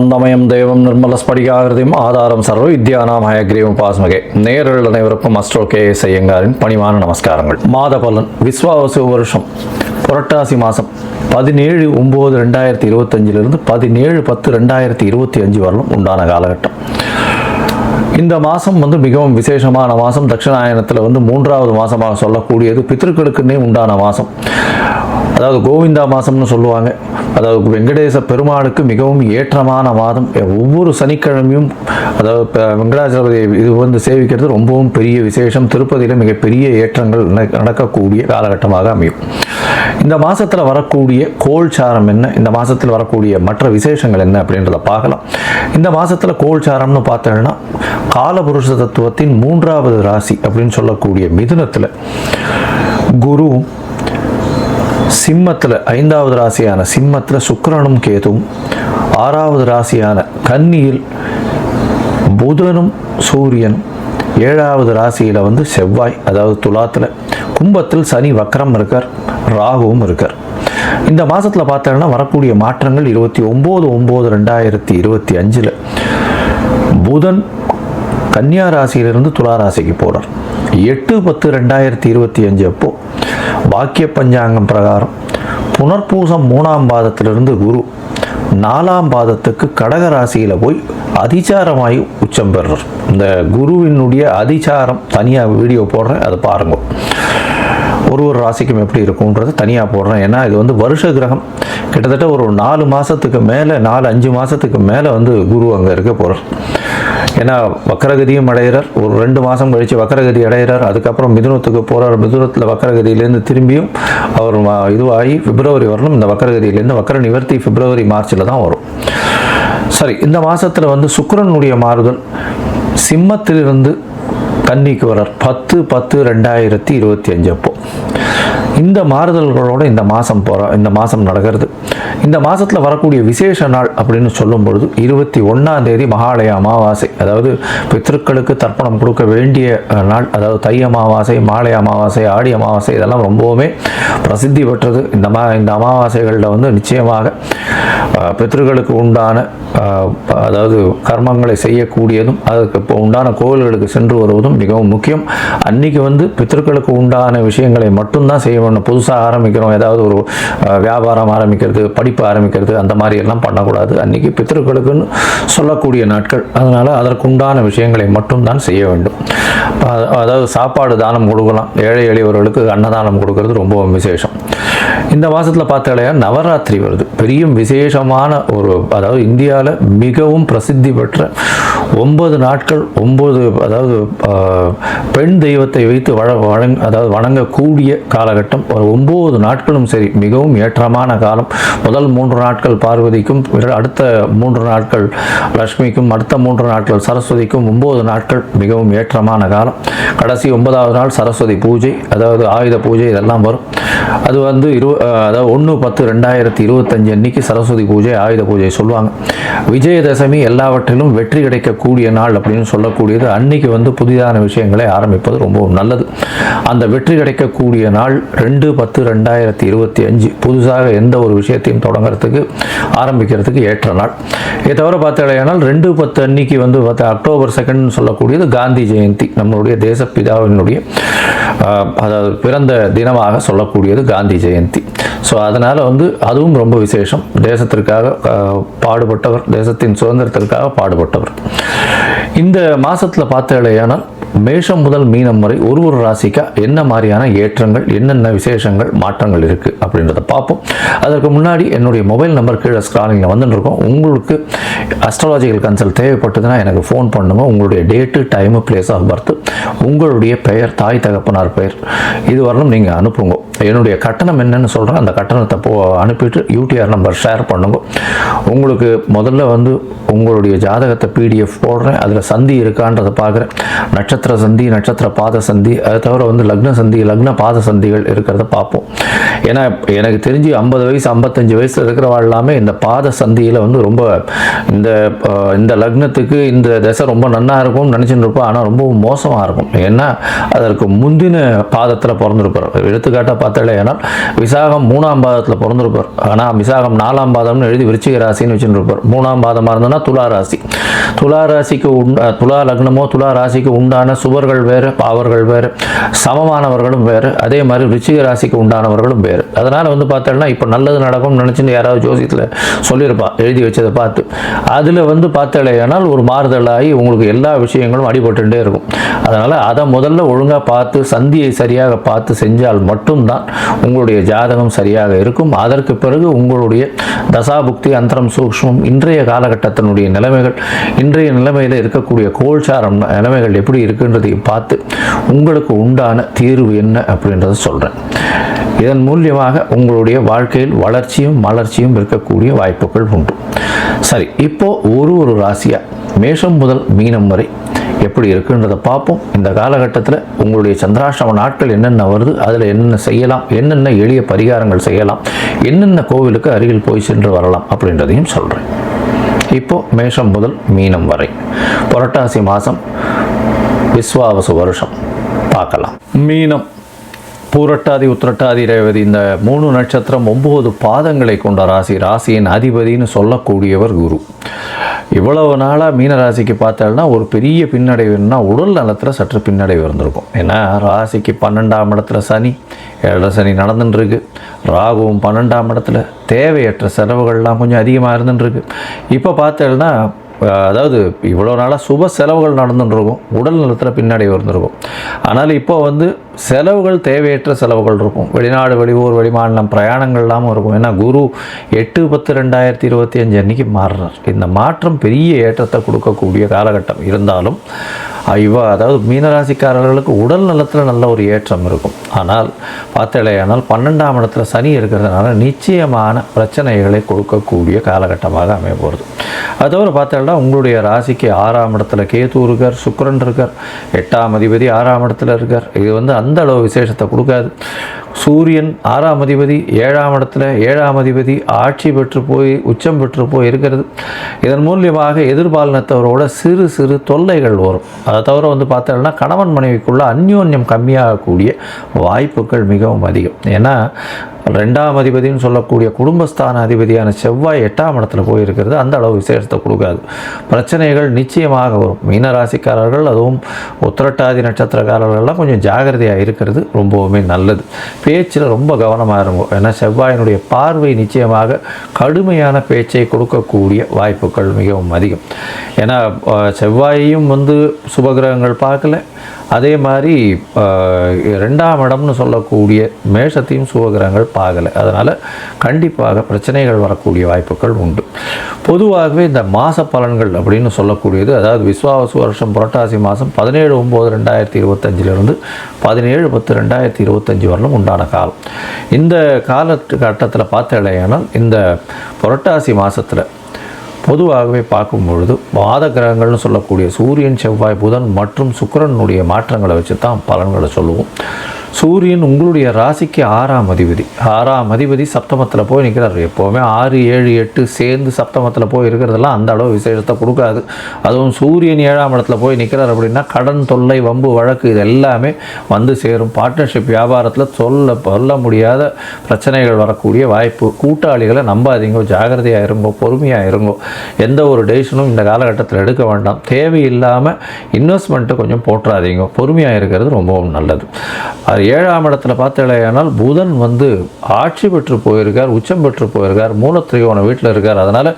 ஞானானந்தமயம் தேவம் நிர்மலஸ்படிகாகிருதியும் ஆதாரம் சர்வ வித்யானாம் ஹயக்ரீவம் பாஸ்மகே. நேயர்கள் அனைவருக்கும் அஸ்ட்ரோ KS ஐயங்காரின் பணிவான நமஸ்காரங்கள். மாத பலன் விஸ்வாவசு வருஷம் புரட்டாசி மாதம் 17/9/2025 17/10/2025 வரலும் உண்டான காலகட்டம். இந்த மாதம் மிகவும் விசேஷமான மாதம். தட்சிணாயனத்தில் மூன்றாவது மாதமாக சொல்லக்கூடியது பித்ருக்களுக்குன்னே உண்டான மாதம். அதாவது கோவிந்தா மாதம்னு சொல்லுவாங்க. அதாவது வெங்கடேச பெருமாளுக்கு மிகவும் ஏற்றமான மாதம். ஒவ்வொரு சனிக்கிழமையும் அதாவது வெங்கடாச்சலபதி இது சேவிக்கிறது ரொம்பவும் பெரிய விசேஷம். திருப்பதியில் மிகப்பெரிய ஏற்றங்கள் நடக்கக்கூடிய காலகட்டமாக அமையும். இந்த மாதத்தில் வரக்கூடிய கோல்சாரம் என்ன, இந்த மாதத்தில் வரக்கூடிய மற்ற விசேஷங்கள் என்ன அப்படின்றத பார்க்கலாம். இந்த மாதத்தில் கோல்சாரம்னு பார்த்தோம்னா காலபுருஷ தத்துவத்தின் 3வது ராசி அப்படின்னு சொல்லக்கூடிய மிதுனத்தில் குருவும், சிம்மத்தில் 5வது ராசியான சிம்மத்தில் சுக்கிரனும் கேதுவும், 6வது ராசியான கன்னியில் புதனும் சூரியனும், 7வது ராசியில் செவ்வாய் அதாவது துலாத்தில், கும்பத்தில் சனி வக்ரம் இருக்கார், ராகுவும் இருக்கார். இந்த மாதத்தில் பார்த்தோம்னா வரக்கூடிய மாற்றங்கள் 29/9/2025 புதன் கன்னியா ராசியிலிருந்து துலா ராசிக்கு போகிறார். 8/10/2025 அப்போ வாக்கிய பஞ்சாங்கம் பிரகாரம் புனர்பூசம் 3ஆம் பாதத்திலிருந்து குரு 4ஆம் பாதத்துக்கு கடக ராசியில் போய் அதிசாரமாகி உச்சம் பெறுறார். இந்த குருவினுடைய அதிசாரம் தனியாக வீடியோ போடுறேன், அதை பாருங்க. ஒரு ராசிக்கும் எப்படி இருக்கும்ன்றது தனியாக போடுறேன். ஏன்னா இது வருஷ கிரகம். கிட்டத்தட்ட ஒரு 4 மாதத்துக்கு மேலே 4-5 மாதத்துக்கு மேலே குரு அங்கே இருக்க போகிறார். ஏன்னா வக்கரகதியும் அடைகிறார். ஒரு 2 மாதம் கழித்து வக்கரகதி அடைகிறார். அதுக்கப்புறம் மிதுனத்துக்கு போகிறார். மிதுனத்தில் வக்கரகதியிலேருந்து திரும்பியும் அவர் இதுவாகி பிப்ரவரி வரணும். இந்த வக்கரகதியிலேருந்து வக்கர நிவர்த்தி பிப்ரவரி மார்ச்சில் தான் வரும். சரி, இந்த மாதத்தில் சுக்கிரனுடைய மாறுதல் சிம்மத்திலிருந்து கன்னிக்கு வரார் 10/10/2025 அப்போ. இந்த மாறுதல்களோடு இந்த மாதம் நடக்கிறது. இந்த மாதத்தில் வரக்கூடிய விசேஷ நாள் அப்படின்னு சொல்லும் பொழுது 21ஆம் தேதி மகாலய அமாவாசை, அதாவது பித்ருக்களுக்கு தர்ப்பணம் கொடுக்க வேண்டிய நாள். அதாவது தை அமாவாசை, மாலை அமாவாசை, ஆடி அமாவாசை இதெல்லாம் ரொம்பவுமே பிரசித்தி பெற்றது. இந்த அமாவாசைகளில் நிச்சயமாக பித்ருக்களுக்கு உண்டான அதாவது கர்மங்களை செய்யக்கூடியதும் அதுக்கு இப்போ உண்டான கோவில்களுக்கு சென்று வருவதும் மிகவும் முக்கியம். அன்றைக்கி பித்ருக்களுக்கு உண்டான விஷயங்களை மட்டும்தான் செய்ய வேண்டும். புதுசாக ஆரம்பிக்கிறோம், ஏதாவது ஒரு வியாபாரம் ஆரம்பிக்கிறது, படிப்பு ஆரம்பிக்கிறது, அந்த மாதிரி எல்லாம் பண்ணக்கூடாது. அன்றைக்கி பித்ருக்களுக்குன்னு சொல்லக்கூடிய நாட்கள். அதனால் அதற்குண்டான விஷயங்களை மட்டும்தான் செய்ய வேண்டும். அதாவது சாப்பாடு தானம் கொடுக்கலாம். ஏழை எளியவர்களுக்கு அன்னதானம் கொடுக்கறது ரொம்பவும் விசேஷம். இந்த மாதத்தில் பார்த்தாலேயா நவராத்திரி வருது. பெரிய விசேஷமான ஒரு, அதாவது இந்தியாவில் மிகவும் பிரசித்தி பெற்ற 9 நாட்கள் 9 அதாவது பெண் தெய்வத்தை வைத்து அதாவது வணங்கக்கூடிய காலகட்டம். ஒரு 9 நாட்களும் சரி மிகவும் ஏற்றமான காலம். முதல் 3 நாட்கள் பார்வதிக்கும், அடுத்த 3 நாட்கள் லக்ஷ்மிக்கும், அடுத்த 3 நாட்கள் சரஸ்வதிக்கும், 9 நாட்கள் மிகவும் ஏற்றமான காலம். கடைசி 9வது நாள் சரஸ்வதி பூஜை, அதாவது ஆயுத பூஜை இதெல்லாம் வரும். அது அதாவது 1/10/2025 அன்னைக்கு சரஸ்வதி பூஜை, ஆயுத பூஜை சொல்லுவாங்க. விஜயதசமி எல்லாவற்றிலும் வெற்றி கிடைக்கக்கூடிய நாள் அப்படின்னு சொல்லக்கூடியது. அன்னைக்கு புதிதான விஷயங்களை ஆரம்பிப்பது ரொம்பவும் நல்லது. அந்த வெற்றி கிடைக்கக்கூடிய நாள் 2/10/2025 புதுசாக எந்த ஒரு விஷயத்தையும் தொடங்கிறதுக்கு ஆரம்பிக்கிறதுக்கு ஏற்ற நாள். இதை தவிர பார்த்தாலேயானால் 2/10 அன்னைக்கு அக்டோபர் 2 சொல்லக்கூடியது காந்தி ஜெயந்தி, நம்மளுடைய தேசப்பிதாவினுடைய அதாவது பிறந்த தினமாக சொல்லக்கூடியது காந்தி ஜெயந்தி. ஸோ அதனால் அதுவும் ரொம்ப விசேஷம். தேசத்திற்காக பாடுபட்டவர், தேசத்தின் சுதந்திரத்திற்காக பாடுபட்டவர். இந்த மாதத்தில் பார்த்தாலேயானால் மேஷம் முதல் மீனம் வரை ஒரு ராசிக்கா என்ன மாதிரியான ஏற்றங்கள், என்னென்ன விசேஷங்கள், மாற்றங்கள் இருக்குது அப்படின்றத பார்ப்போம். அதற்கு முன்னாடி என்னுடைய மொபைல் நம்பர் கீழே ஸ்க்ராலிங்கில் வந்துட்டுருக்கோம். உங்களுக்கு அஸ்ட்ராலஜிக்கல் கன்சல்ட் தேவைப்பட்டதுன்னா எனக்கு ஃபோன் பண்ணுங்க. உங்களுடைய date, time, place of birth, உங்களுடைய பெயர், தாய் தகப்பனார் பெயர், இது வரணும் நீங்கள் அனுப்புங்க. என்னுடைய கட்டணம் என்னன்னு சொல்கிறேன், அந்த கட்டணத்தை அனுப்பிட்டு UTR நம்பர் ஷேர் பண்ணுங்க. உங்களுக்கு முதல்ல உங்களுடைய ஜாதகத்தை PDF போடுறேன். அதில் சந்தி இருக்கான்றதை பார்க்குறேன். நட்சத்திர சந்தி, நட்சத்திர பாத சந்தி, அதை தவிர லக்ன சந்தி, லக்ன பாத சந்திகள் இருக்கிறத பார்ப்போம். ஏன்னா எனக்கு தெரிஞ்சு 50 வயசு 55 வயசில் இருக்கிறவா எல்லாமே இந்த பாத சந்தியில் ரொம்ப இந்த லக்னத்துக்கு இந்த தசை ரொம்ப நன்னா இருக்கும்னு நினச்சிட்டு இருப்போம். ஆனால் ரொம்ப மோசமாக இருக்கும். ஏன்னா அதற்கு முந்தின பாதத்தில் பிறந்திருப்பார். எடுத்துக்காட்டாக பார்த்தாலே ஏன்னால் விசாகம் 3ஆம் பாதத்தில் பிறந்திருப்பார். ஆனால் விசாகம் 4ஆம் பாதம்னு எழுதி விருச்சிக ராசின்னு வச்சுருப்பார். 3ஆம் பாதமாக இருந்ததுன்னா துலா ராசி. துலா ராசிக்கு துலா லக்னமோ துலா ராசிக்கு உண்டான சுவர்கள் வேறு, பாவர்கள் வேறு, சமமானவர்களும் வேறு, அதே மாதிரி விருச்சிக ராசிக்கு உண்டானவர்களும் வேறு. அதனால் வந்து பார்த்தோம்னா இப்போ நல்லது நடக்கும்னு நினச்சின்னு யாராவது ஜோசியத்தில் சொல்லியிருப்பா, எழுதி வச்சதை பார்த்து அதில் வந்து பார்த்தலையானால் ஒரு மாறுதலாகி உங்களுக்கு எல்லா விஷயங்களும் அடிபட்டுட்டே இருக்கும். அதனால் அதை முதல்ல ஒழுங்காக பார்த்து சந்தியை சரியாக பார்த்து செஞ்சால் மட்டும்தான் உங்களுடைய ஜாதகம் சரியாக இருக்கும். அதற்கு பிறகு உங்களுடைய தசாபுக்தி அந்தரம் சூக்ஷ்மம் இன்றைய காலகட்டத்தினுடைய நிலைமைகள், இன்றைய நிலைமையில் இருக்கக்கூடிய கோல்சாரம் நிலைமைகள் எப்படி இருக்குன்றதையும் பார்த்து உங்களுக்கு உண்டான தீர்வு என்ன அப்படின்றத சொல்கிறேன். இதன் மூலியமாக உங்களுடைய வாழ்க்கையில் வளர்ச்சியும் மலர்ச்சியும் இருக்கக்கூடிய வாய்ப்புகள் உண்டு. சரி, இப்போ ஒரு ராசியாக மேஷம் முதல் மீனம் வரை எப்படி இருக்குன்றதை பார்ப்போம். இந்த காலகட்டத்தில் உங்களுடைய சந்திராஷ்டம நாட்கள் என்னென்ன வருது, அதில் என்னென்ன செய்யலாம், என்னென்ன எளிய பரிகாரங்கள் செய்யலாம், என்னென்ன கோவிலுக்கு அருகில் போய் சென்று வரலாம் அப்படின்றதையும் சொல்கிறேன். இப்போது மேஷம் முதல் மீனம் வரை புரட்டாசி மாதம் விஸ்வாவசு வருஷம் பார்க்கலாம். மீனம் பூரட்டாதி உத்திரட்டாதி ரேவதி இந்த 3 நட்சத்திரம் 9 பாதங்களை கொண்ட ராசி. ராசியின் அதிபதினு சொல்லக்கூடியவர் குரு. இவ்வளவு நாளாக மீனராசிக்கு பார்த்தோம்னா ஒரு பெரிய பின்னடைவுன்னா உடல் நலத்தில் சற்று பின்னடைவு இருந்திருக்கும். ஏன்னா ராசிக்கு 12ஆம் இடத்துல சனி, 7 சனி நடந்துட்டுருக்கு. ராகுவும் 12ஆம் இடத்துல, தேவையற்ற செலவுகள்லாம் கொஞ்சம் அதிகமாக இருந்துட்டுருக்கு. இப்போ பார்த்தோம்னா அதாவது இவ்வளோ நாளாக சுப செலவுகள் நடந்துட்டுருக்கும், உடல் நலத்தில் பின்னடைவு இருந்திருக்கும். ஆனால் இப்போ வந்து செலவுகள் தேவையற்ற செலவுகள் இருக்கும். வெளிநாடு, வெளியூர், வெளிமாநிலம் பிரயாணங்கள்லாமும் இருக்கும். ஏன்னா குரு 8/10/2025 அன்றைக்கி மாறுறார். இந்த மாற்றம் பெரிய ஏற்றத்தை கொடுக்கக்கூடிய காலகட்டம் இருந்தாலும் அதாவது மீனராசிக்காரர்களுக்கு உடல் நலத்தில் நல்ல ஒரு ஏற்றம் இருக்கும். ஆனால் பார்த்தலையானால் 12ஆம் இடத்துல சனி இருக்கிறதுனால நிச்சயமான பிரச்சனைகளை கொடுக்கக்கூடிய காலகட்டமாக அமைய போகிறது. அது தவிர பார்த்தா உங்களுடைய ராசிக்கு 6ஆம் இடத்துல கேது இருக்கார், சுக்கிரன் இருக்கார், 8ஆம் அதிபதி 6ஆம் இடத்துல இருக்கார். இது வந்து அந்த அளவு விசேஷத்தை கொடுக்காது. சூரியன் 6ஆம் அதிபதி 7ஆம் இடத்துல, 7ஆம் அதிபதி ஆட்சி பெற்று போய் உச்சம் பெற்று போய் இருக்கிறது. இதன் மூலியமாக எதிர்பாலினத்தவரோட சிறு சிறு தொல்லைகள் வரும். அதை தவிர வந்து பார்த்தோம்னா கணவன் மனைவிக்குள்ள அந்யோன்யம் கம்மியாகக்கூடிய வாய்ப்புகள் மிகவும் அதிகம். ஏன்னா 2ஆம் அதிபதினு சொல்லக்கூடிய குடும்பஸ்தான அதிபதியான செவ்வாய் 8ஆம் இடத்துல போயிருக்கிறது அந்த அளவு விசேஷத்தை கொடுக்காது. பிரச்சனைகள் நிச்சயமாக வரும். மீனராசிக்காரர்கள் அதுவும் உத்திரட்டாதி நட்சத்திரக்காரர்கள்லாம் கொஞ்சம் ஜாகிரதையாக இருக்கிறது ரொம்பவுமே நல்லது. பேச்சில் ரொம்ப கவனமாக இருக்கும். ஏன்னா செவ்வாயினுடைய பார்வை நிச்சயமாக கடுமையான பேச்சை கொடுக்கக்கூடிய வாய்ப்புகள் மிகவும் அதிகம். ஏன்னா செவ்வாயையும் வந்து சுபகிரகங்கள் பார்க்கல, அதே மாதிரி 2ஆம் இடம்னு சொல்லக்கூடிய மேஷத்தையும் சுபகிரகங்கள் பார்க்கலை. அதனால் கண்டிப்பாக பிரச்சனைகள் வரக்கூடிய வாய்ப்புகள் உண்டு. பொதுவாகவே இந்த மாத பலன்கள் அப்படின்னு சொல்லக்கூடியது, அதாவது விஸ்வாவசு வருஷம் புரட்டாசி மாதம் 17/9/2025 17/10/2025 வரலும் உண்டான காலம். இந்த காலகட்டத்தில் பார்த்தலையானால் இந்த புரட்டாசி மாதத்தில் பொதுவாகவே பார்க்கும்பொழுது வாத கிரகங்கள்னு சொல்லக்கூடிய சூரியன், செவ்வாய், புதன் மற்றும் சுக்கிரனுடைய மாற்றங்களை வச்சு தான் பலன்களை சொல்லுவோம். சூரியன் உங்களுடைய ராசிக்கு 6ஆம் அதிபதி. 6ஆம் அதிபதி சப்தமத்தில் போய் நிற்கிறார். எப்போவுமே 6, 7, 8 சேர்ந்து சப்தமத்தில் போய் இருக்கிறதெல்லாம் அந்த அளவு விசேஷத்தை கொடுக்காது. அதுவும் சூரியன் 7ஆம் இடத்துல போய் நிற்கிறார் அப்படின்னா கடன் தொல்லை, வம்பு, வழக்கு இது எல்லாமே வந்து சேரும். பார்ட்னர்ஷிப் வியாபாரத்தில் சொல்ல முடியாத பிரச்சனைகள் வரக்கூடிய வாய்ப்பு. கூட்டாளிகளை நம்பாதீங்க, ஜாகிரதையாக இருங்கோ, பொறுமையாக இருங்கோ. எந்த ஒரு டெசிஷனும் இந்த காலகட்டத்தில் எடுக்க வேண்டாம். தேவையில்லாமல் இன்வெஸ்ட்மெண்ட்டு கொஞ்சம் போட்டுறாதீங்க. பொறுமையாக இருக்கிறது ரொம்பவும் நல்லது. 7ஆம் இடத்துல பார்த்தலையானால் புதன் வந்து ஆட்சி பெற்று போயிருக்கார், உச்சம் பெற்று போயிருக்கார், மூலத்திரிகோண வீட்டில் இருக்கார். அதனால்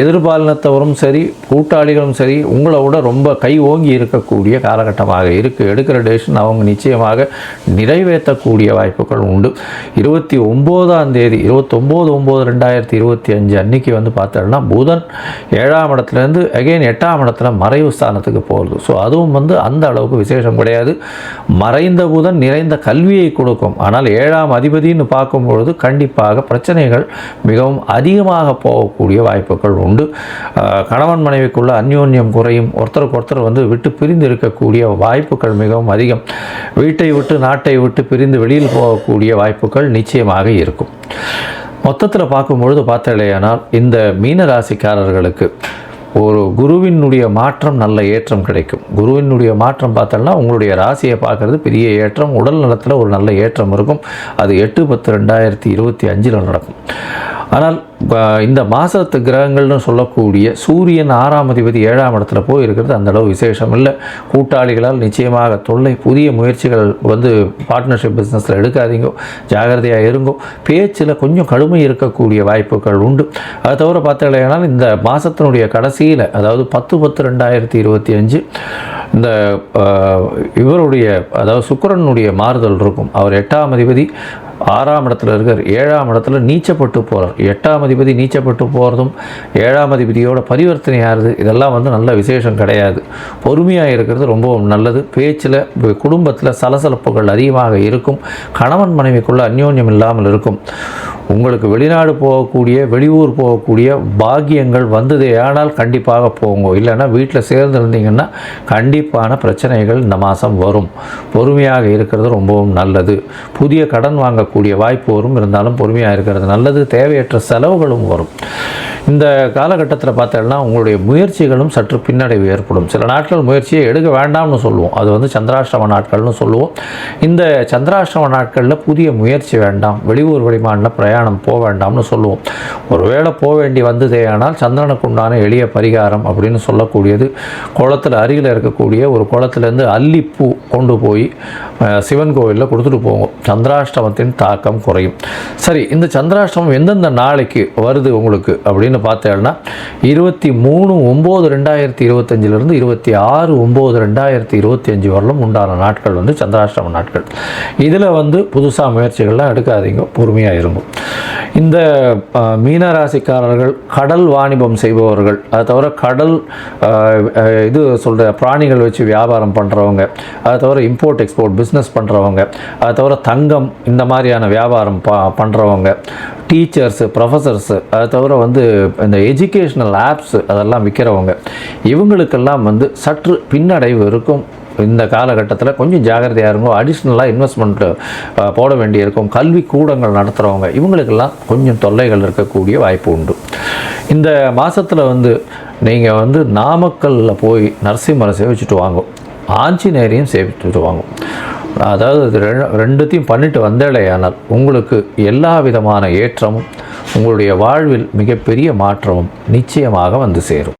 எதிர்பாலினத்தவரும் சரி, கூட்டாளிகளும் சரி உங்களை விட ரொம்ப கை ஓங்கி இருக்கக்கூடிய காலகட்டமாக இருக்குது. எடுக்கிற டெசிஷன் அவங்க நிச்சயமாக நிறைவேற்றக்கூடிய வாய்ப்புகள் உண்டு. 29ஆம் தேதி 29/9/2025 அன்னைக்கு வந்து பார்த்தோம்னா புதன் 7ஆம் இடத்துலேருந்து அகெயின் 8ஆம் இடத்துல மறைவு ஸ்தானத்துக்கு போகிறது. ஸோ அதுவும் வந்து அந்த அளவுக்கு விசேஷம் கிடையாது. மறைந்த புதன் நிறைந்த கல்வியை கொடுக்கும். ஆனால் 7ஆம் அதிபதினு பார்க்கும்பொழுது கண்டிப்பாக பிரச்சனைகள் மிகவும் அதிகமாக போகக்கூடிய வாய்ப்புகள் உண்டு. கணவன் மனைவிக்குள்ள அந்யோன்யம் குறையும். ஒருத்தருக்கு ஒருத்தர் வந்து விட்டு பிரிந்து இருக்கக்கூடிய வாய்ப்புகள் மிகவும் அதிகம். வீட்டை விட்டு நாட்டை விட்டு பிரிந்து வெளியில் போகக்கூடிய வாய்ப்புகள் நிச்சயமாக இருக்கும். மொத்தத்தில் பார்க்கும்பொழுது பார்த்தலையானால் இந்த மீனராசிக்காரர்களுக்கு ஒரு குருவினுடைய மாற்றம் நல்ல ஏற்றம் கிடைக்கும். குருவினுடைய மாற்றம் பார்த்தோம்னா உங்களுடைய ராசியை பார்க்குறது பெரிய ஏற்றம், உடல் நலத்தில் ஒரு நல்ல ஏற்றம் இருக்கும். அது 8/10/2025 நடக்கும். ஆனால் இந்த மாதத்து கிரகங்கள்னு சொல்லக்கூடிய சூரியன் 6ஆம் அதிபதி 7ஆம் இடத்துல போய் இருக்கிறது அந்தளவு விசேஷம் இல்லை. கூட்டாளிகளால் நிச்சயமாக தொல்லை. புதிய முயற்சிகள் பார்ட்னர்ஷிப் பிஸ்னஸில் எடுக்காதீங்க, ஜாகிரதையாக இருங்கோ. பேச்சில் கொஞ்சம் கடுமை இருக்கக்கூடிய வாய்ப்புகள் உண்டு. அதை தவிர பார்த்தீங்கன்னா இந்த மாதத்தினுடைய கடைசியில், அதாவது 10/10/2025 இந்த இவருடைய அதாவது சுக்கிரனுடைய மாறுதல் இருக்கும். அவர் 8ஆம் அதிபதி 6ஆம் இடத்துல இருக்கார், 7ஆம் இடத்துல நீச்சப்பட்டு போகிறார். 8ஆம் அதிபதி நீச்சப்பட்டு போகிறதும் 7ஆம் அதிபதியோட பரிவர்த்தனை ஆகுது, இதெல்லாம் நல்ல விசேஷம் கிடையாது. பொறுமையாக இருக்கிறது ரொம்பவும் நல்லது. பேச்சில் குடும்பத்தில் சலசலப்புகள் அதிகமாக இருக்கும். கணவன் மனைவிக்குள்ள அந்யோன்யம் இல்லாமல் இருக்கும். உங்களுக்கு வெளிநாடு போகக்கூடிய, வெளியூர் போகக்கூடிய பாக்கியங்கள் வந்ததே ஆனால் கண்டிப்பாக போங்க. இல்லைன்னா வீட்டில் சேர்ந்து இருந்தீங்கன்னா கண்டிப்பான பிரச்சனைகள் இந்த மாதம் வரும். பொறுமையாக இருக்கிறது ரொம்பவும் நல்லது. புதிய கடன் வாங்கக்கூடிய வாய்ப்பு வரும், இருந்தாலும் பொறுமையாக இருக்கிறது நல்லது. தேவையற்ற செலவுகளும் வரும். இந்த காலகட்டத்தில் பார்த்தோம்னா உங்களுடைய முயற்சிகளும் சற்று பின்னடைவு ஏற்படும். சில நாட்கள் முயற்சியை எடுக்க வேண்டாம்னு சொல்லுவோம், அது சந்திராஷ்டம நாட்கள்னு சொல்லுவோம். இந்த சந்திராஷ்டம நாட்களில் புதிய முயற்சி வேண்டாம், வெளியூர் வெளிமாநில பிரயாணம் போக வேண்டாம்னு சொல்லுவோம். ஒருவேளை போக வேண்டி வந்ததே ஆனால் சந்திரனுக்கு உண்டான எளிய பரிகாரம் அப்படின்னு சொல்லக்கூடியது, குளத்தில் அருகில் இருக்கக்கூடிய ஒரு குளத்துலேருந்து அல்லிப்பூ கொண்டு போய் சிவன் கோவிலில் கொடுத்துட்டு போவோம். சந்திராஷ்டமத்தின் தாக்கம் குறையும். சரி, இந்த சந்திராஷ்டமம் எந்தெந்த நாளைக்கு வருது உங்களுக்கு அப்படின்னு பார்த்தேன்னா 23/9/2025 26/9/2025 வரலும் உண்டான நாட்கள் சந்திராஷ்டம நாட்கள். இதில் புதுசாக முயற்சிகள்லாம் எடுக்காதீங்க, பொறுமையாக இருக்கும். இந்த மீனராசிக்காரர்கள் கடல் வாணிபம் செய்பவர்கள், அதை தவிர கடல் இது சொல்கிற பிராணிகள் வச்சு வியாபாரம் பண்ணுறவங்க, அதை தவிர இம்போர்ட் எக்ஸ்போர்ட் பிஸ்னஸ் பண்ணுறவங்க, அதை தவிர தங்கம் இந்த மாதிரியான வியாபாரம் பண்ணுறவங்க, டீச்சர்ஸு, ப்ரொஃபஸர்ஸு, அதை தவிர இந்த எஜுகேஷ்னல் ஆப்ஸு அதெல்லாம் விற்கிறவங்க, இவங்களுக்கெல்லாம் சற்று பின்னடைவு இருக்கும். இந்த காலகட்டத்தில் கொஞ்சம் ஜாகிரதையாக இருக்கும். அடிஷ்னலாக இன்வெஸ்ட்மெண்ட்டு போட வேண்டியிருக்கும். கல்வி கூடங்கள் நடத்துகிறவங்க, இவங்களுக்கெல்லாம் கொஞ்சம் தொல்லைகள் இருக்கக்கூடிய வாய்ப்பு உண்டு. இந்த மாதத்தில் நீங்கள் நாமக்கல்லில் போய் நரசிம்மரை சேவிச்சுட்டு வாங்கும், ஆஞ்சநேயரையும் சேவிச்சுட்டு வாங்கும். அதாவது ரெண்டுத்தையும் பண்ணிட்டு வந்தேலையானால் உங்களுக்கு எல்லா விதமான ஏற்றமும், உங்களுடைய வாழ்வில் மிகப்பெரிய மாற்றமும் நிச்சயமாக சேரும்.